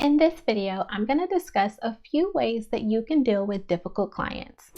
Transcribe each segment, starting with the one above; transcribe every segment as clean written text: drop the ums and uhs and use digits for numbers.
In this video, I'm going to discuss a few ways that you can deal with difficult clients.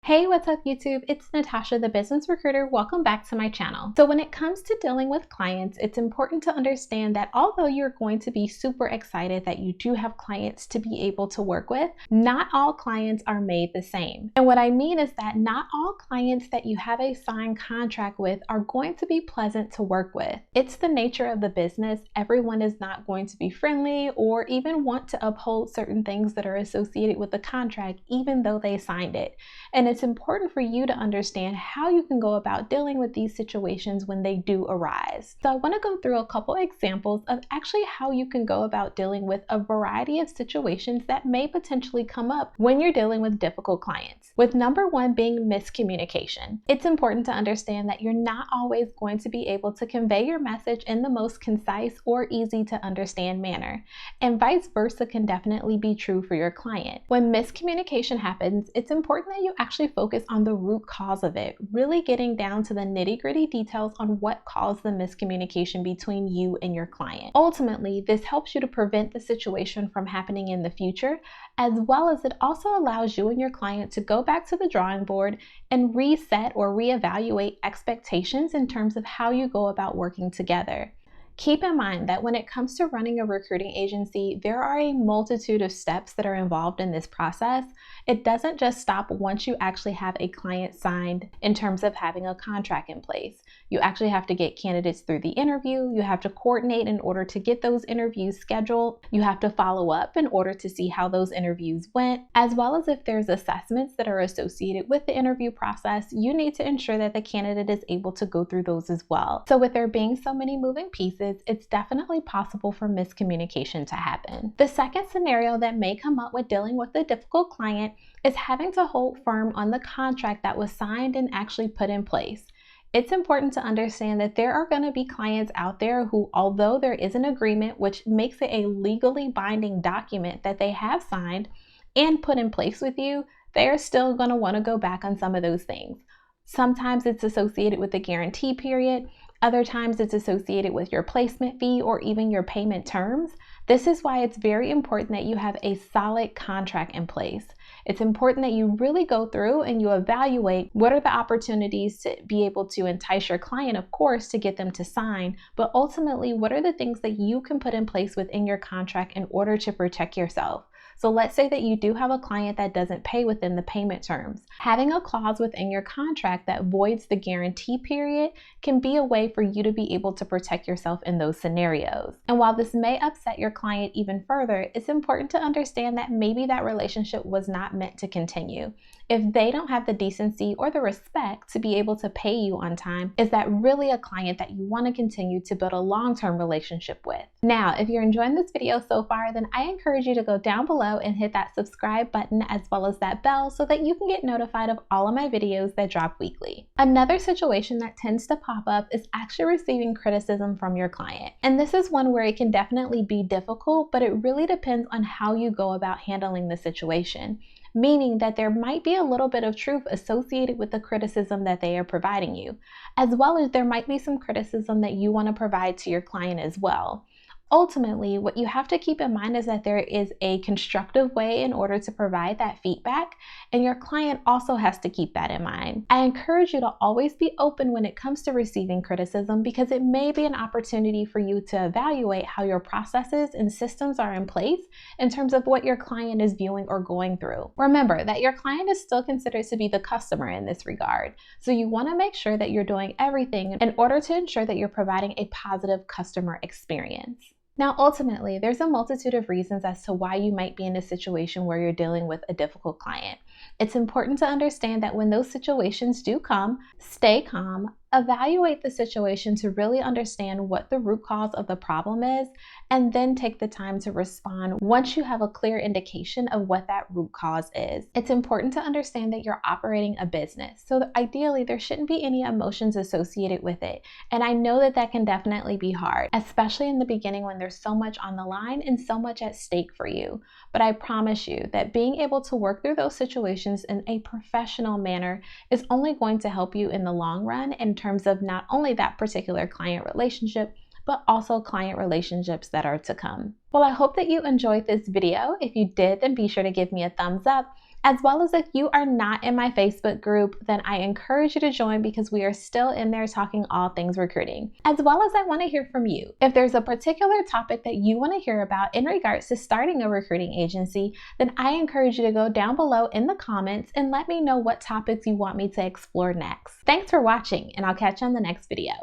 Hey, what's up YouTube? It's Natasha, the business recruiter. Welcome back to my channel. So when it comes to dealing with clients, it's important to understand that although you're going to be super excited that you do have clients to be able to work with, not all clients are made the same. And what I mean is that not all clients that you have a signed contract with are going to be pleasant to work with. It's the nature of the business. Everyone is not going to be friendly or even want to uphold certain things that are associated with the contract, even though they signed it. And it's important for you to understand how you can go about dealing with these situations when they do arise. So I want to go through a couple examples of actually how you can go about dealing with a variety of situations that may potentially come up when you're dealing with difficult clients. With number one being miscommunication. It's important to understand that you're not always going to be able to convey your message in the most concise or easy to understand manner, and vice versa can definitely be true for your client. When miscommunication happens, it's important that you actually focus on the root cause of it, really getting down to the nitty-gritty details on what caused the miscommunication between you and your client. Ultimately, this helps you to prevent the situation from happening in the future, as well as it also allows you and your client to go back to the drawing board and reset or reevaluate expectations in terms of how you go about working together. Keep in mind that when it comes to running a recruiting agency, there are a multitude of steps that are involved in this process. It doesn't just stop once you actually have a client signed in terms of having a contract in place. You actually have to get candidates through the interview. You have to coordinate in order to get those interviews scheduled. You have to follow up in order to see how those interviews went, as well as if there's assessments that are associated with the interview process, you need to ensure that the candidate is able to go through those as well. So with there being so many moving pieces, it's definitely possible for miscommunication to happen. The second scenario that may come up with dealing with a difficult client is having to hold firm on the contract that was signed and actually put in place. It's important to understand that there are going to be clients out there who, although there is an agreement which makes it a legally binding document that they have signed and put in place with you, they are still going to want to go back on some of those things. Sometimes it's associated with the guarantee period. Other times it's associated with your placement fee or even your payment terms. This is why it's very important that you have a solid contract in place. It's important that you really go through and you evaluate what are the opportunities to be able to entice your client, of course, to get them to sign, but ultimately, what are the things that you can put in place within your contract in order to protect yourself? So let's say that you do have a client that doesn't pay within the payment terms. Having a clause within your contract that voids the guarantee period can be a way for you to be able to protect yourself in those scenarios. And while this may upset your client even further, it's important to understand that maybe that relationship was not meant to continue. If they don't have the decency or the respect to be able to pay you on time, is that really a client that you want to continue to build a long-term relationship with? Now, if you're enjoying this video so far, then I encourage you to go down below and hit that subscribe button as well as that bell so that you can get notified of all of my videos that drop weekly. Another situation that tends to pop up is actually receiving criticism from your client. And this is one where it can definitely be difficult, but it really depends on how you go about handling the situation. Meaning that there might be a little bit of truth associated with the criticism that they are providing you, as well as there might be some criticism that you want to provide to your client as well. Ultimately, what you have to keep in mind is that there is a constructive way in order to provide that feedback, and your client also has to keep that in mind. I encourage you to always be open when it comes to receiving criticism because it may be an opportunity for you to evaluate how your processes and systems are in place in terms of what your client is viewing or going through. Remember that your client is still considered to be the customer in this regard, so you want to make sure that you're doing everything in order to ensure that you're providing a positive customer experience. Now, ultimately, there's a multitude of reasons as to why you might be in a situation where you're dealing with a difficult client. It's important to understand that when those situations do come, stay calm, evaluate the situation to really understand what the root cause of the problem is, and then take the time to respond once you have a clear indication of what that root cause is. It's important to understand that you're operating a business, so ideally there shouldn't be any emotions associated with it. And I know that that can definitely be hard, especially in the beginning when there's so much on the line and so much at stake for you. But I promise you that being able to work through those situations in a professional manner is only going to help you in the long run in terms of not only that particular client relationship, but also client relationships that are to come. Well, I hope that you enjoyed this video. If you did, then be sure to give me a thumbs up. As well as if you are not in my Facebook group, then I encourage you to join because we are still in there talking all things recruiting. As well as I want to hear from you. If there's a particular topic that you want to hear about in regards to starting a recruiting agency, then I encourage you to go down below in the comments and let me know what topics you want me to explore next. Thanks for watching, and I'll catch you on the next video.